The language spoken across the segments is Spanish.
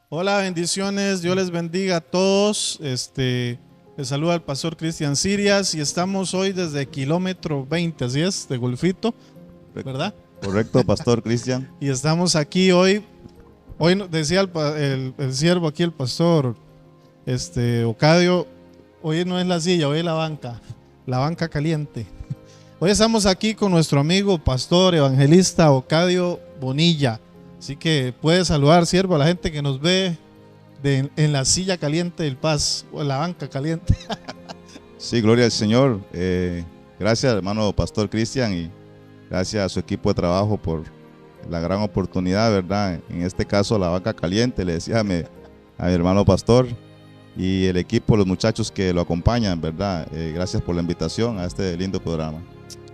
Hola, bendiciones, Dios les bendiga a todos. Les saluda el pastor Cristian Sirias y estamos hoy desde kilómetro 20, así es, de Golfito, ¿verdad? Correcto, pastor Cristian. Y estamos aquí hoy decía el siervo aquí, el pastor Ocadio, hoy no es la silla, hoy es la banca caliente. Hoy estamos aquí con nuestro amigo pastor evangelista Ocadio Bonilla. Así que puede saludar, siervo, a la gente que nos ve en la silla caliente del Paz o en la banca caliente. Sí, gloria al Señor. Gracias, hermano pastor Cristian, y gracias a su equipo de trabajo por la gran oportunidad, ¿verdad? En este caso, la banca caliente, le decía a mi hermano pastor y el equipo, los muchachos que lo acompañan, ¿verdad? Gracias por la invitación a este lindo programa.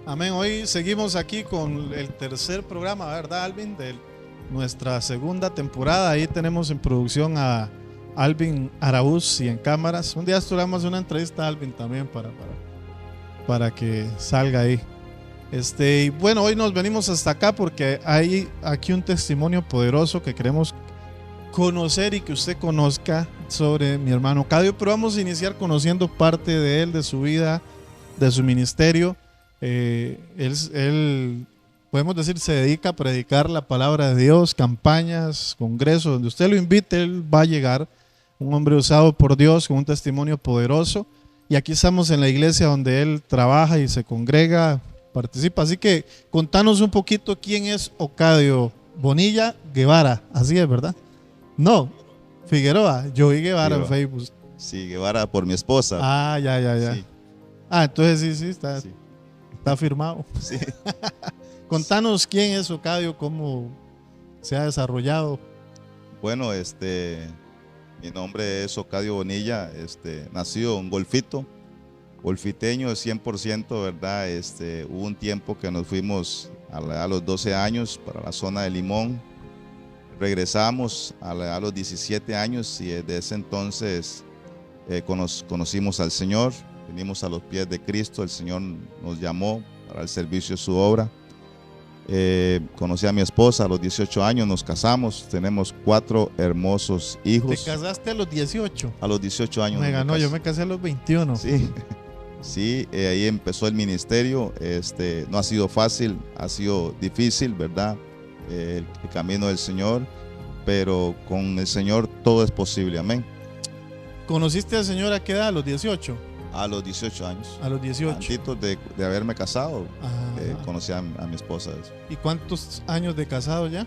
Amén. Hoy seguimos aquí con el tercer programa, ¿verdad, Alvin? De nuestra segunda temporada. Ahí tenemos en producción a Alvin Araúz y en cámaras. Un día estudiamos una entrevista a Alvin también para que salga ahí. Y bueno, hoy nos venimos hasta acá porque hay aquí un testimonio poderoso que queremos conocer y que usted conozca sobre mi hermano Ocadio, pero vamos a iniciar conociendo parte de él, de su vida, de su ministerio. Él, podemos decir, se dedica a predicar la palabra de Dios, campañas, congresos, donde usted lo invite, él va a llegar. Un hombre usado por Dios con un testimonio poderoso. Y aquí estamos en la iglesia donde él trabaja y se congrega, participa. Así que contanos un poquito quién es Ocadio Bonilla Guevara. Así es, ¿verdad? No, Figueroa. Yo vi Guevara en Facebook. Sí, Guevara por mi esposa. Ah, ya. Sí. Ah, entonces sí, está firmado. Sí. Contanos quién es Ocadio, cómo se ha desarrollado. Bueno, mi nombre es Ocadio Bonilla, nacido en Golfito, golfiteño 100%, ¿verdad? Hubo un tiempo que nos fuimos a los 12 años para la zona de Limón, regresamos a los 17 años y desde ese entonces conocimos al Señor, venimos a los pies de Cristo, el Señor nos llamó para el servicio de su obra. Conocí a mi esposa a los 18 años, nos casamos, tenemos 4 hermosos hijos. ¿Te casaste a los 18? A los 18 años. Me ganó, yo me casé a los 21. Sí, ahí empezó el ministerio. No ha sido fácil, ha sido difícil, ¿verdad? El camino del Señor, pero con el Señor todo es posible, amén. ¿Conociste al Señor a qué edad? ¿A los 18? A los 18 años. A los 18. Antes de haberme casado, conocí a mi esposa. ¿Y cuántos años de casado ya?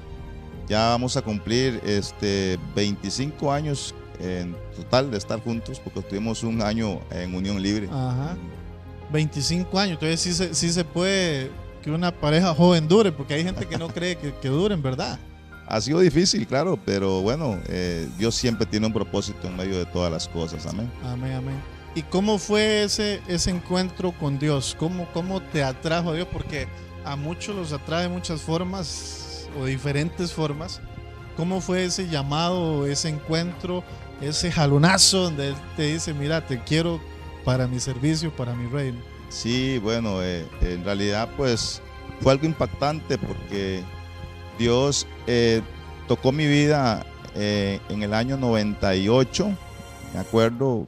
Ya vamos a cumplir 25 años en total de estar juntos, porque estuvimos un año en unión libre. Ajá. 25 años, entonces sí se puede que una pareja joven dure, porque hay gente que no cree que duren, ¿verdad? Ha sido difícil, claro, pero bueno, Dios siempre tiene un propósito en medio de todas las cosas, amén. Amén. ¿Y cómo fue ese encuentro con Dios? ¿Cómo te atrajo a Dios? Porque a muchos los atrae de muchas formas o diferentes formas. ¿Cómo fue ese llamado, ese encuentro, ese jalonazo donde Él te dice, mira, te quiero para mi servicio, para mi reino? Sí, bueno, en realidad pues fue algo impactante porque Dios tocó mi vida en el año 98, me acuerdo.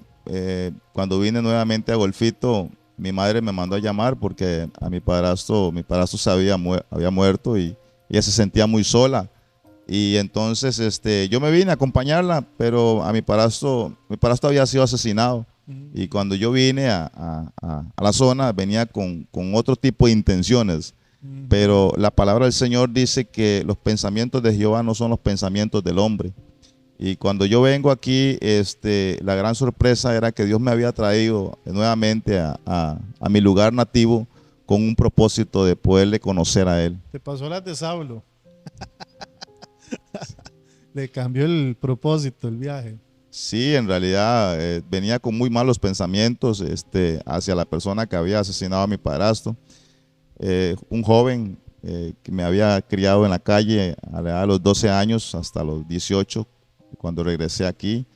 Cuando vine nuevamente a Golfito, mi madre me mandó a llamar porque a mi padrastro había muerto y ella se sentía muy sola. Y entonces yo me vine a acompañarla, pero a mi padrastro había sido asesinado. Y cuando yo vine a la zona, venía con otro tipo de intenciones. Pero la palabra del Señor dice que los pensamientos de Jehová no son los pensamientos del hombre. Y cuando yo vengo aquí, la gran sorpresa era que Dios me había traído nuevamente a mi lugar nativo con un propósito de poderle conocer a Él. Te pasó las de Saulo. Le cambió el propósito, el viaje. Sí, en realidad venía con muy malos pensamientos hacia la persona que había asesinado a mi padrastro. Un joven que me había criado en la calle a la edad de los 12 años hasta los 18, cuando regresé aquí,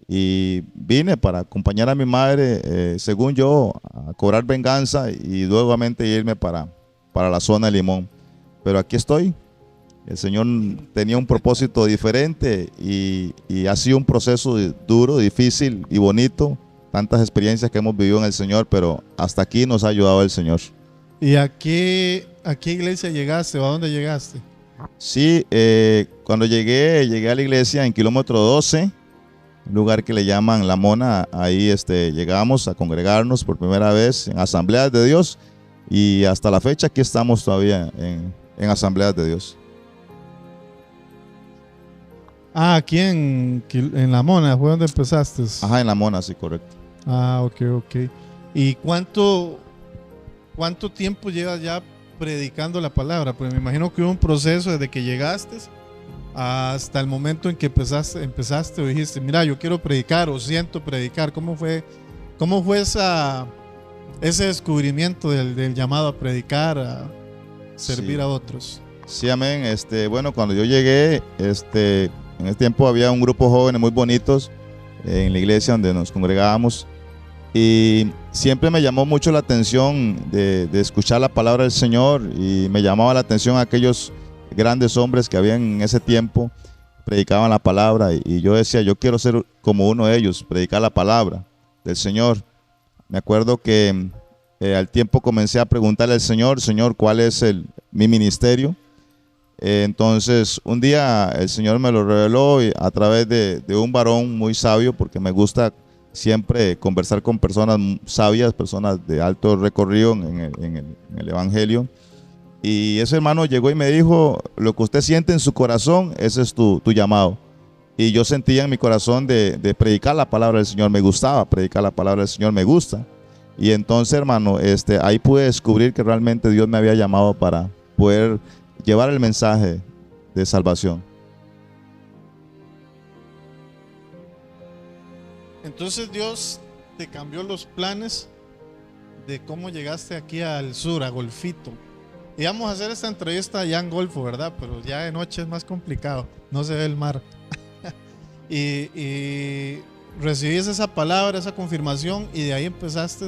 y vine para acompañar a mi madre, según yo, a cobrar venganza y nuevamente irme para la zona de Limón. Pero aquí estoy, El Señor tenía un propósito diferente y ha sido un proceso duro, difícil y bonito. Tantas experiencias que hemos vivido en el Señor, pero hasta aquí nos ha ayudado el Señor. ¿Y a qué iglesia llegaste o a dónde llegaste? Sí, cuando llegué a la iglesia en kilómetro 12, un lugar que le llaman La Mona. Ahí llegamos a congregarnos por primera vez en Asambleas de Dios y hasta la fecha aquí estamos todavía en Asambleas de Dios. Ah, aquí en La Mona, ¿fue donde empezaste? Ajá, en La Mona, sí, correcto. Ah, ok. ¿Y cuánto tiempo llevas ya predicando la palabra? Pues me imagino que hubo un proceso desde que llegaste hasta el momento en que empezaste o dijiste, mira, yo quiero predicar o siento predicar. ¿Cómo fue ese descubrimiento del llamado a predicar, a servir Sí. a otros? Sí, amén. Bueno, cuando yo llegué, en ese tiempo había un grupo de jóvenes muy bonitos en la iglesia donde nos congregábamos y siempre me llamó mucho la atención de escuchar la palabra del Señor y me llamaba la atención aquellos grandes hombres que habían en ese tiempo, predicaban la palabra y yo decía, yo quiero ser como uno de ellos, predicar la palabra del Señor. Me acuerdo que al tiempo comencé a preguntarle al Señor, Señor, ¿cuál es mi ministerio? Entonces un día el Señor me lo reveló a través de un varón muy sabio, porque me gusta siempre conversar con personas sabias, personas de alto recorrido en el Evangelio. Y ese hermano llegó y me dijo, lo que usted siente en su corazón, ese es tu llamado. Y yo sentía en mi corazón de predicar la palabra del Señor, me gustaba predicar la palabra del Señor, me gusta. Y entonces, hermano, ahí pude descubrir que realmente Dios me había llamado para poder llevar el mensaje de salvación. Entonces Dios te cambió los planes de cómo llegaste aquí al sur, a Golfito. Íbamos a hacer esta entrevista allá en Golfo, ¿verdad? Pero ya de noche es más complicado, no se ve el mar. y recibiste esa palabra, esa confirmación, y de ahí empezaste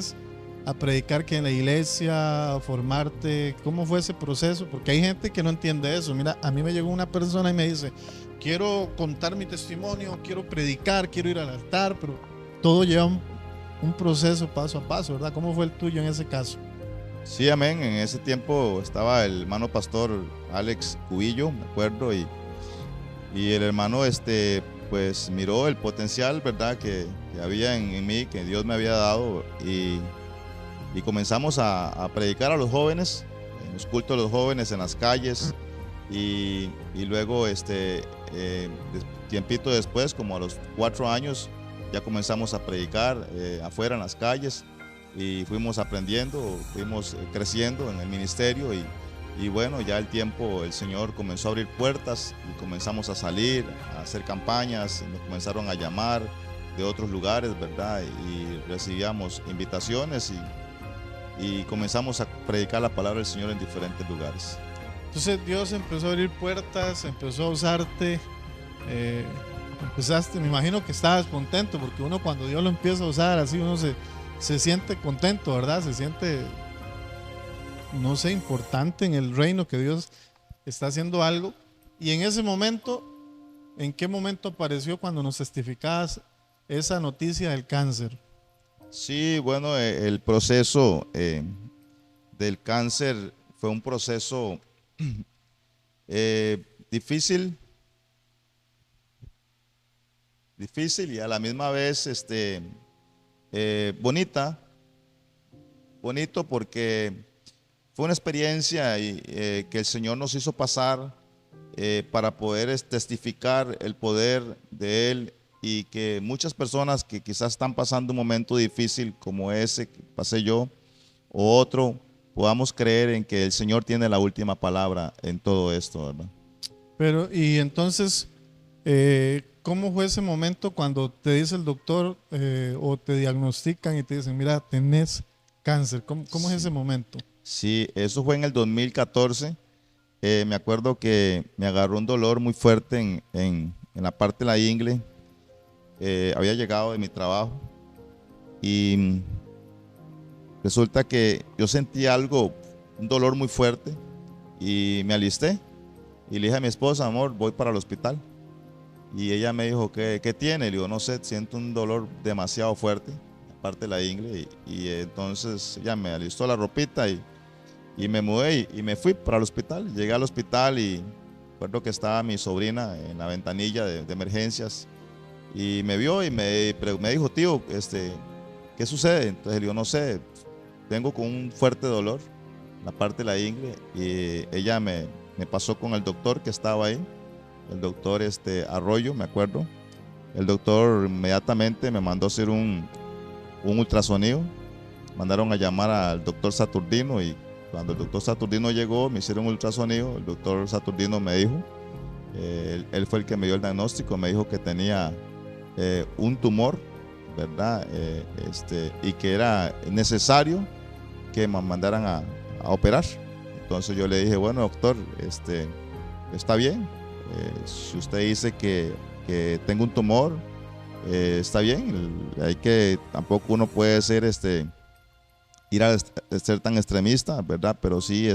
a predicar que en la iglesia, a formarte. ¿Cómo fue ese proceso? Porque hay gente que no entiende eso. Mira, a mí me llegó una persona y me dice, quiero contar mi testimonio, quiero predicar, quiero ir al altar, pero todo lleva un proceso paso a paso, ¿verdad? ¿Cómo fue el tuyo en ese caso? Sí, amén. En ese tiempo estaba el hermano pastor Alex Cubillo, me acuerdo, y el hermano pues miró el potencial, ¿verdad?, que había en mí, que Dios me había dado, y comenzamos a predicar a los jóvenes, en los cultos de los jóvenes, en las calles, y luego tiempito después, como a los 4 años, ya comenzamos a predicar afuera en las calles, y fuimos aprendiendo, fuimos creciendo en el ministerio, y bueno, ya el tiempo, el Señor comenzó a abrir puertas y comenzamos a salir, a hacer campañas, nos comenzaron a llamar de otros lugares, ¿verdad? Y recibíamos invitaciones y comenzamos a predicar la palabra del Señor en diferentes lugares. Entonces Dios empezó a abrir puertas, empezó a usarte, empezaste, me imagino que estabas contento, porque uno cuando Dios lo empieza a usar así, uno se siente contento, ¿verdad? Se siente, no sé, importante en el reino, que Dios está haciendo algo. Y en ese momento, ¿en qué momento apareció cuando nos testificabas esa noticia del cáncer? Sí, bueno, el proceso del cáncer fue un proceso difícil y a la misma vez bonito porque fue una experiencia que el Señor nos hizo pasar para poder testificar el poder de Él, y que muchas personas que quizás están pasando un momento difícil como ese que pasé yo o otro, podamos creer en que el Señor tiene la última palabra en todo esto, ¿verdad? Pero, y entonces, ¿cómo fue ese momento cuando te dice el doctor o te diagnostican y te dicen, mira, tenés cáncer? ¿Cómo es ese momento? Sí, eso fue en el 2014. Me acuerdo que me agarró un dolor muy fuerte en la parte de la ingle. Había llegado de mi trabajo y resulta que yo sentí un dolor muy fuerte, y me alisté. Y le dije a mi esposa, amor, voy para el hospital. Y ella me dijo, ¿qué tiene? Le digo, no sé, siento un dolor demasiado fuerte, aparte de la ingle. Y entonces ella me alistó la ropita y me mudé y me fui para el hospital. Llegué al hospital y recuerdo que estaba mi sobrina en la ventanilla de emergencias y me vio y me dijo, tío, ¿qué sucede? Entonces le digo, no sé, vengo con un fuerte dolor en la parte de la ingle. Y ella me pasó con el doctor que estaba ahí, el doctor Arroyo, me acuerdo. El doctor inmediatamente me mandó a hacer un ultrasonido. Mandaron a llamar al doctor Saturnino y cuando el doctor Saturnino llegó, me hicieron un ultrasonido. El doctor Saturnino me dijo, él fue el que me dio el diagnóstico, me dijo que tenía un tumor, ¿verdad? Y que era necesario que me mandaran a operar. Entonces yo le dije, bueno, doctor, está bien. Si usted dice que tengo un tumor, está bien. Tampoco uno puede ser ir a ser tan extremista, ¿verdad? Pero sí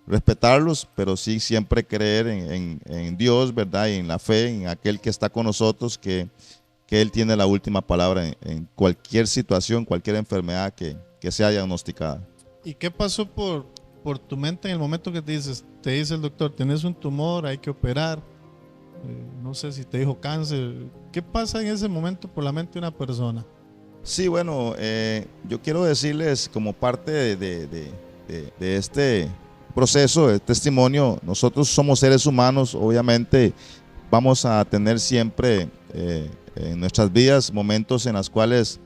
respetarlos, pero sí siempre creer en Dios, ¿verdad? Y en la fe, en aquel que está con nosotros, que Él tiene la última palabra en cualquier situación, cualquier enfermedad que sea diagnosticada. ¿Y qué pasó por tu mente en el momento que te dice el doctor, tienes un tumor, hay que operar? No sé si te dijo cáncer. ¿Qué pasa en ese momento por la mente de una persona? Sí, bueno, yo quiero decirles como parte de este proceso, de testimonio, nosotros somos seres humanos, obviamente vamos a tener siempre en nuestras vidas momentos en los cuales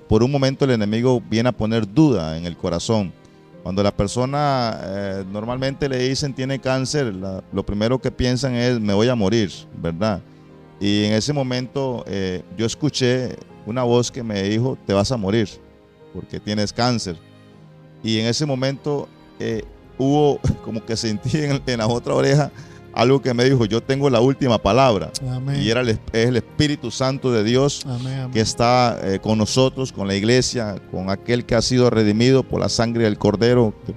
por un momento el enemigo viene a poner duda en el corazón. Cuando la persona normalmente le dicen tiene cáncer, lo primero que piensan es me voy a morir, ¿verdad? Y en ese momento yo escuché una voz que me dijo, te vas a morir porque tienes cáncer. Y en ese momento hubo como que sentí en la otra oreja algo que me dijo, yo tengo la última palabra. Amén. Y es el Espíritu Santo de Dios. Amén. Que está con nosotros, con la iglesia, con aquel que ha sido redimido por la sangre del Cordero, que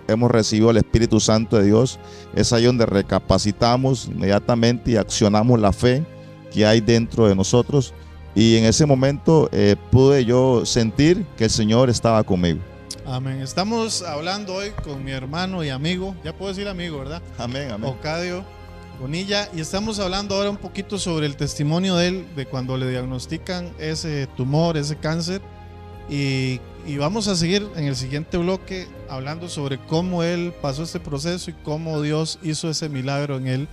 hemos recibido el Espíritu Santo de Dios. Es ahí donde recapacitamos inmediatamente y accionamos la fe que hay dentro de nosotros. Y en ese momento pude yo sentir que el Señor estaba conmigo. Amén. Estamos hablando hoy con mi hermano y amigo, ya puedo decir amigo, ¿verdad? Amén, amén. Ocadio Bonilla, y estamos hablando ahora un poquito sobre el testimonio de él, de cuando le diagnostican ese tumor, ese cáncer, y vamos a seguir en el siguiente bloque hablando sobre cómo él pasó este proceso y cómo Dios hizo ese milagro en él,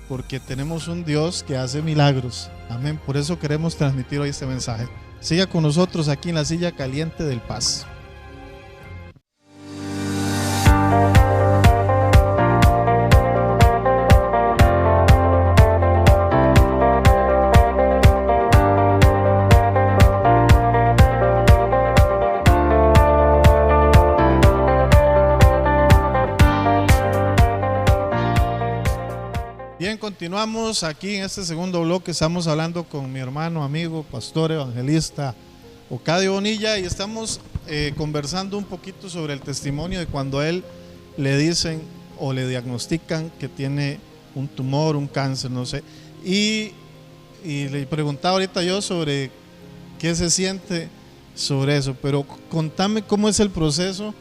porque tenemos un Dios que hace milagros. Amén. Por eso queremos transmitir hoy este mensaje. Siga con nosotros aquí en la silla caliente del Paz. Bien, continuamos aquí en este segundo bloque. Estamos hablando con mi hermano, amigo, pastor, evangelista Ocadio Bonilla, y estamos conversando un poquito sobre el testimonio de cuando a él le dicen o le diagnostican que tiene un tumor, un cáncer, no sé. Y le preguntaba ahorita yo sobre qué se siente sobre eso, pero contame cómo es el proceso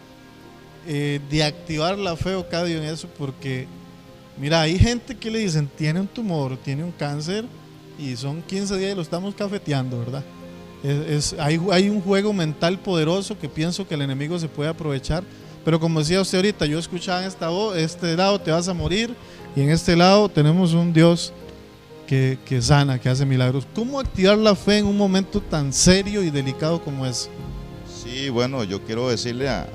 de activar la fe, Ocadio, en eso, porque mira, hay gente que le dicen tiene un tumor, tiene un cáncer y son 15 días y lo estamos cafeteando, ¿verdad? Hay un juego mental poderoso que pienso que el enemigo se puede aprovechar, pero como decía usted ahorita, yo escuchaba en este lado te vas a morir, y en este lado tenemos un Dios que sana, que hace milagros. ¿Cómo activar la fe en un momento tan serio y delicado como es? Sí, bueno, yo quiero decirle a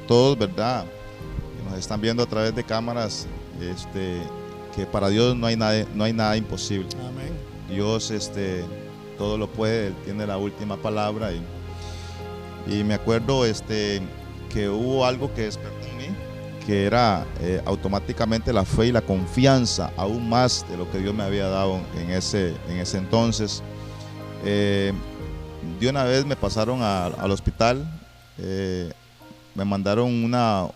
todos, ¿verdad?, que nos están viendo a través de cámaras, que para Dios no hay nada imposible. Amén. Dios todo lo puede, Él tiene la última palabra. Y me acuerdo que hubo algo que despertó en mí, que era automáticamente la fe y la confianza, aún más de lo que Dios me había dado en ese entonces. De una vez me pasaron al hospital, me mandaron una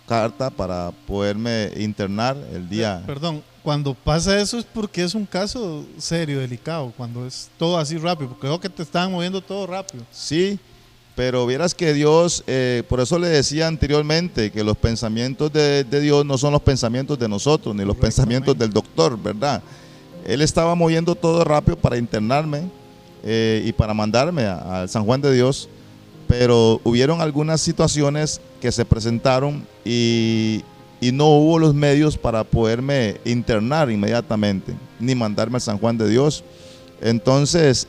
carta para poderme internar el día. Perdón, cuando pasa eso es porque es un caso serio, delicado, cuando es todo así rápido, porque veo que te estaban moviendo todo rápido. Sí, pero vieras que Dios, por eso le decía anteriormente que los pensamientos de Dios no son los pensamientos de nosotros, ni los pensamientos del doctor, ¿verdad? Él estaba moviendo todo rápido para internarme y para mandarme al San Juan de Dios, pero hubieron algunas situaciones que se presentaron y no hubo los medios para poderme internar inmediatamente, ni mandarme al San Juan de Dios. Entonces,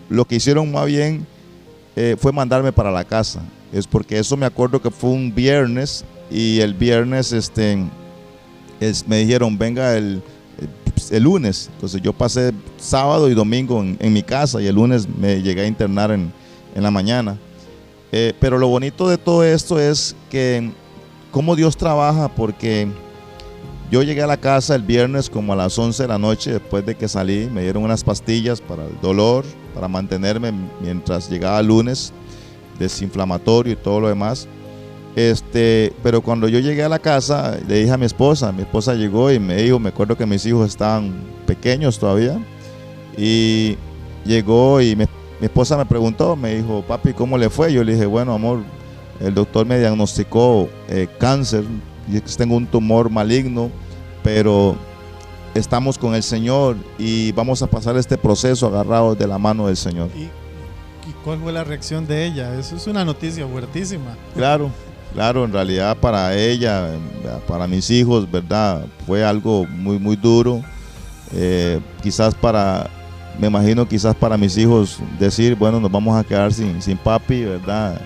lo que hicieron más bien fue mandarme para la casa. Es porque eso me acuerdo que fue un viernes, y el viernes me dijeron, venga el lunes. Entonces yo pasé sábado y domingo en mi casa, y el lunes me llegué a internar en la mañana. Pero lo bonito de todo esto es que cómo Dios trabaja, porque yo llegué a la casa el viernes como a las 11 de la noche, después de que salí, me dieron unas pastillas para el dolor, para mantenerme mientras llegaba el lunes, desinflamatorio y todo lo demás. Pero cuando yo llegué a la casa, le dije a mi esposa llegó y me dijo, me acuerdo que mis hijos estaban pequeños todavía, y llegó y mi esposa me preguntó, me dijo, papi, ¿cómo le fue? Yo le dije, bueno, amor, el doctor me diagnosticó cáncer, y tengo un tumor maligno, pero estamos con el Señor y vamos a pasar este proceso agarrados de la mano del Señor. ¿Y cuál fue la reacción de ella? Eso es una noticia fuertísima. Claro, en realidad para ella, para mis hijos, ¿verdad? Fue algo muy, muy duro. Me imagino quizás para mis hijos decir, bueno, nos vamos a quedar sin papi, ¿verdad?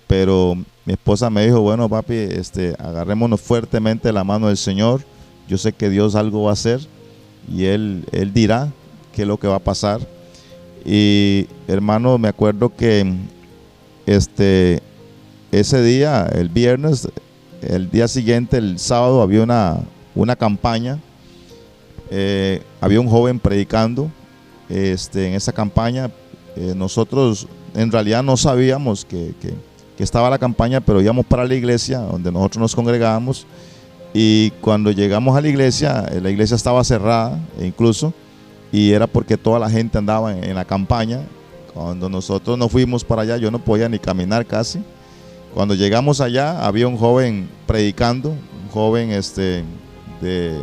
Pero mi esposa me dijo, bueno, papi, agarrémonos fuertemente la mano del Señor. Yo sé que Dios algo va a hacer y Él dirá qué es lo que va a pasar. Y hermano, me acuerdo que ese día, el viernes, el día siguiente, el sábado, había una campaña. Había un joven predicando en esa campaña. Nosotros en realidad no sabíamos que estaba la campaña, pero íbamos para la iglesia donde nosotros nos congregábamos, y cuando llegamos a la iglesia estaba cerrada incluso, y era porque toda la gente andaba en la campaña. Cuando nosotros nos fuimos para allá, yo no podía ni caminar casi. Cuando llegamos allá, había un joven predicando, un joven de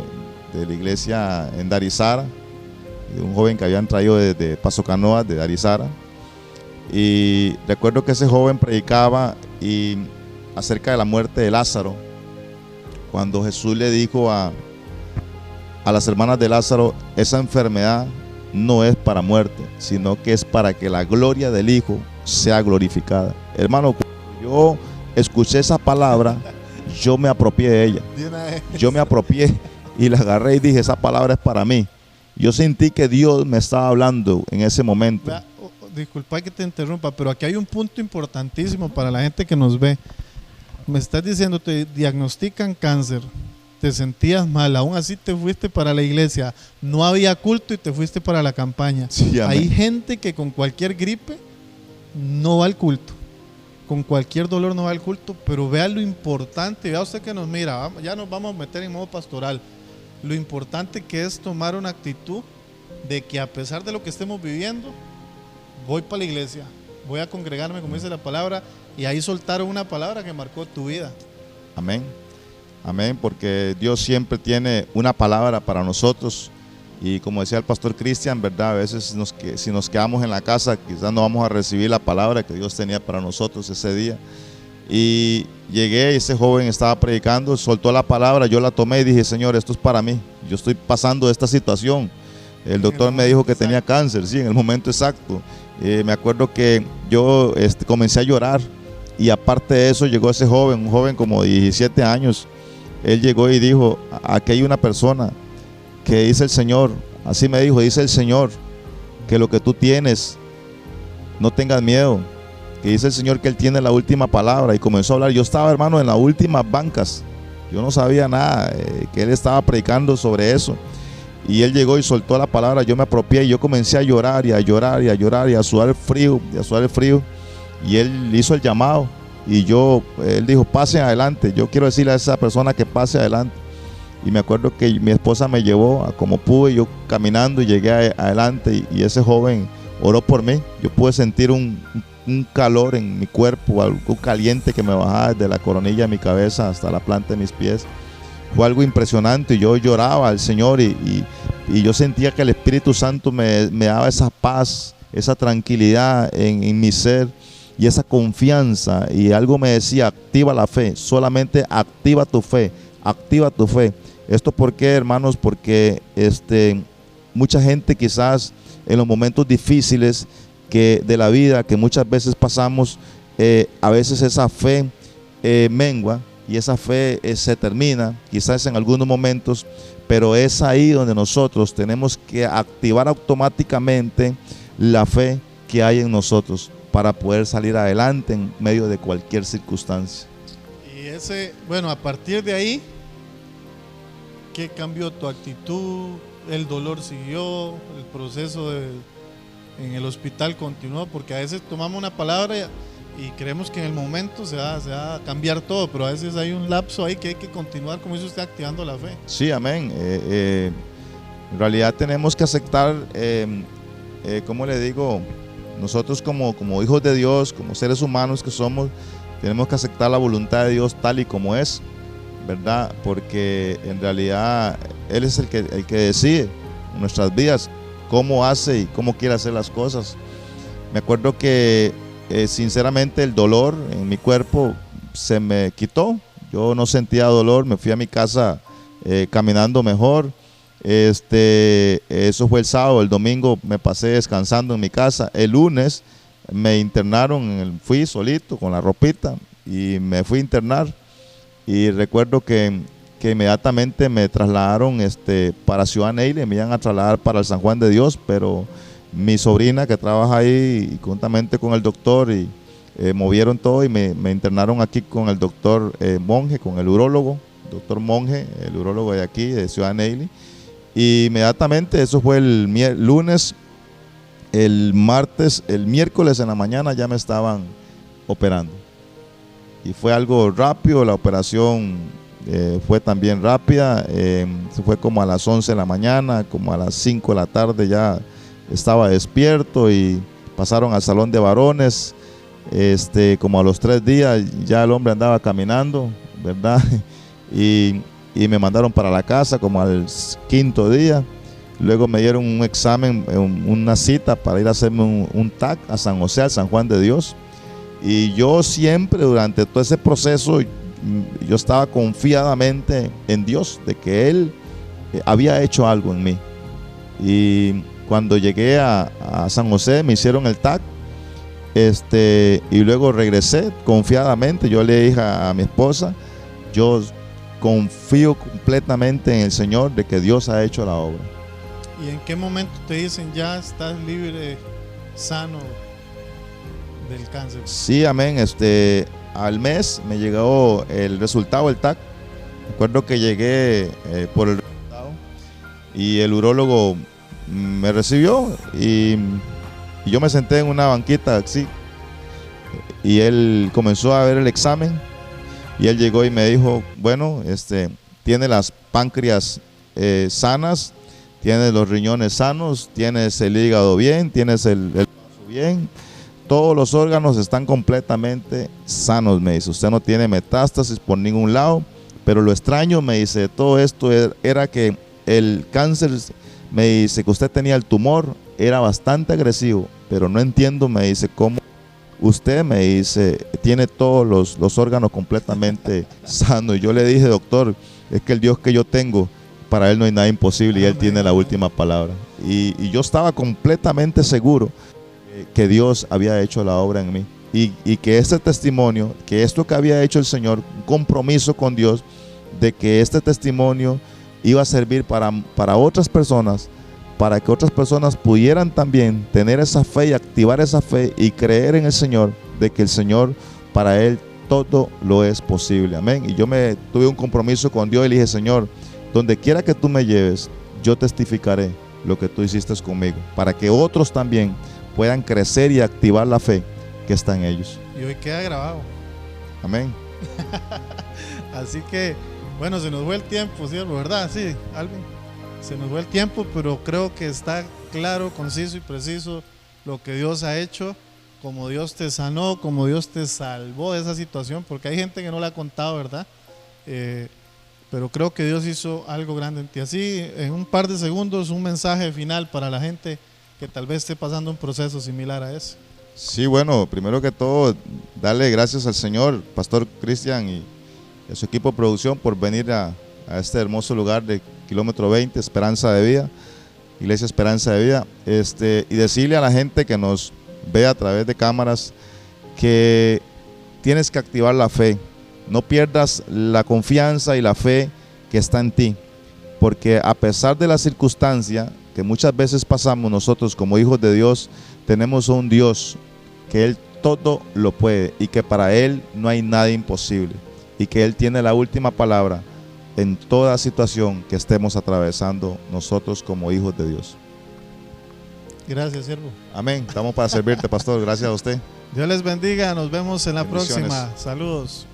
la iglesia en Darizara, un joven que habían traído de Paso Canoas, de Darizara. Y recuerdo que ese joven predicaba acerca de la muerte de Lázaro, cuando Jesús le dijo a las hermanas de Lázaro, esa enfermedad no es para muerte, sino que es para que la gloria del Hijo sea glorificada. Hermano, cuando yo escuché esa palabra, yo me apropié de ella. Yo me apropié y la agarré y dije, esa palabra es para mí. Yo sentí que Dios me estaba hablando en ese momento. Disculpa que te interrumpa, pero aquí hay un punto importantísimo para la gente que nos ve. Me estás diciendo, te diagnostican cáncer, te sentías mal, aún así te fuiste para la iglesia, no había culto y te fuiste para la campaña. Sí, hay gente que con cualquier gripe no va al culto, con cualquier dolor no va al culto, pero vea lo importante, vea usted que nos mira, ya nos vamos a meter en modo pastoral, lo importante que es tomar una actitud de que a pesar de lo que estemos viviendo, voy para la iglesia, voy a congregarme, como dice la palabra, y ahí soltaron una palabra que marcó tu vida. Amén, amén, porque Dios siempre tiene una palabra para nosotros, y como decía el pastor Cristian, ¿verdad? A veces si nos quedamos en la casa, quizás no vamos a recibir la palabra que Dios tenía para nosotros ese día. Y llegué, ese joven estaba predicando, soltó la palabra, yo la tomé y dije, Señor, esto es para mí, yo estoy pasando esta situación. El doctor me dijo que tenía cáncer, sí, en el momento exacto. Me acuerdo que yo comencé a llorar, y aparte de eso llegó ese joven, un joven como de 17 años. Él llegó y dijo, aquí hay una persona que dice el Señor, así me dijo, dice el Señor, que lo que tú tienes, no tengas miedo, que dice el Señor que Él tiene la última palabra. Y comenzó a hablar. Yo estaba, hermano, en las últimas bancas, yo no sabía nada, que Él estaba predicando sobre eso. Y Él llegó y soltó la palabra, yo me apropié y yo comencé a llorar y a llorar y a llorar y a sudar el frío, y Él hizo el llamado y Él dijo, pase adelante, yo quiero decirle a esa persona que pase adelante. y me acuerdo que mi esposa me llevó a como pude, yo caminando y llegué adelante y ese joven oró por mí. Yo pude sentir un calor en mi cuerpo, algo caliente que me bajaba desde la coronilla de mi cabeza hasta la planta de mis pies. Fue algo impresionante. Yo lloraba al Señor y yo sentía que el Espíritu Santo me daba esa paz, esa tranquilidad en mi ser y esa confianza, y algo me decía: activa la fe, solamente activa tu fe, activa tu fe. ¿Esto por qué, hermanos? Porque mucha gente quizás en los momentos difíciles de la vida que muchas veces pasamos, a veces esa fe mengua y esa fe se termina, quizás en algunos momentos, pero es ahí donde nosotros tenemos que activar automáticamente la fe que hay en nosotros para poder salir adelante en medio de cualquier circunstancia. Y bueno, a partir de ahí, ¿qué cambió tu actitud? ¿El dolor siguió? ¿El proceso en el hospital continuó? Porque a veces tomamos una palabra y creemos que en el momento se va a cambiar todo, pero a veces hay un lapso ahí que hay que continuar, como dice usted, activando la fe. Sí, amén. En realidad tenemos que aceptar, ¿cómo le digo? Nosotros como hijos de Dios, como seres humanos que somos, tenemos que aceptar la voluntad de Dios tal y como es, ¿verdad? Porque en realidad Él es el que decide en nuestras vidas cómo hace y cómo quiere hacer las cosas. Me acuerdo que sinceramente el dolor en mi cuerpo se me quitó. Yo no sentía dolor, me fui a mi casa caminando mejor. Eso fue el sábado. El domingo me pasé descansando en mi casa. El lunes me internaron, fui solito con la ropita y me fui a internar. Y recuerdo que inmediatamente me trasladaron para Ciudad Neily, me iban a trasladar para el San Juan de Dios, pero mi sobrina que trabaja ahí, y juntamente con el doctor, y movieron todo y me internaron aquí con el doctor Monge, con el urólogo, doctor Monge, el urólogo de aquí, de Ciudad Neily. Y inmediatamente, eso fue el lunes, el miércoles en la mañana ya me estaban operando. Y fue algo rápido, la operación fue también rápida, se fue como a las 11 de la mañana, como a las 5 de la tarde ya estaba despierto y pasaron al salón de varones, como a los 3 días ya el hombre andaba caminando, ¿verdad? Y me mandaron para la casa como al 5.º día. Luego me dieron un examen, una cita para ir a hacerme un TAC a San José, al San Juan de Dios. Y yo siempre durante todo ese proceso, yo estaba confiadamente en Dios, de que Él había hecho algo en mí. Y cuando llegué a San José me hicieron el TAC, y luego regresé confiadamente. Yo le dije a mi esposa, yo confío completamente en el Señor, de que Dios ha hecho la obra. ¿Y en qué momento te dicen ya estás libre, sano del cáncer? Sí, amén. Al mes me llegó el resultado del TAC. Recuerdo que llegué por el resultado y el urólogo me recibió y yo me senté en una banquita así, y él comenzó a ver el examen y él llegó y me dijo: bueno, tiene las páncreas sanas, tienes los riñones sanos, tienes el hígado bien, tienes el vaso bien, todos los órganos están completamente sanos, me dice. Usted no tiene metástasis por ningún lado, pero lo extraño, me dice, de todo esto era que el cáncer, me dice, que usted tenía el tumor, era bastante agresivo, pero no entiendo, me dice, cómo usted, me dice, tiene todos los órganos completamente sanos. Y yo le dije: doctor, es que el Dios que yo tengo, para Él no hay nada imposible y Él tiene la última palabra. Y yo estaba completamente seguro que Dios había hecho la obra en mí, y que este testimonio, que esto que había hecho el Señor, un compromiso con Dios, de que este testimonio iba a servir para otras personas, para que otras personas pudieran también tener esa fe y activar esa fe y creer en el Señor, de que el Señor, para Él todo lo es posible. Amén. Y yo tuve un compromiso con Dios y le dije: Señor, donde quiera que tú me lleves, yo testificaré lo que tú hiciste conmigo, para que otros también puedan crecer y activar la fe que está en ellos. Y hoy queda grabado. Amén. Así que Bueno, se nos fue el tiempo, ¿cierto? ¿Verdad? Sí, Alvin. Se nos fue el tiempo, pero creo que está claro, conciso y preciso lo que Dios ha hecho, como Dios te sanó, como Dios te salvó de esa situación, porque hay gente que no la ha contado, ¿verdad? Pero creo que Dios hizo algo grande en ti. Así, en un par de segundos, un mensaje final para la gente que tal vez esté pasando un proceso similar a ese. Sí, bueno, primero que todo, darle gracias al Señor, Pastor Cristian y a su equipo de producción por venir a este hermoso lugar de Kilómetro 20, Esperanza de Vida, Iglesia Esperanza de Vida, y decirle a la gente que nos ve a través de cámaras que tienes que activar la fe. No pierdas la confianza y la fe que está en ti, porque a pesar de la circunstancia que muchas veces pasamos nosotros como hijos de Dios, tenemos un Dios que Él todo lo puede y que para Él no hay nada imposible y que Él tiene la última palabra en toda situación que estemos atravesando nosotros como hijos de Dios. Gracias, siervo. Amén. Estamos para servirte, pastor. Gracias a usted. Dios les bendiga. Nos vemos en la Bendiciones. próxima. Saludos.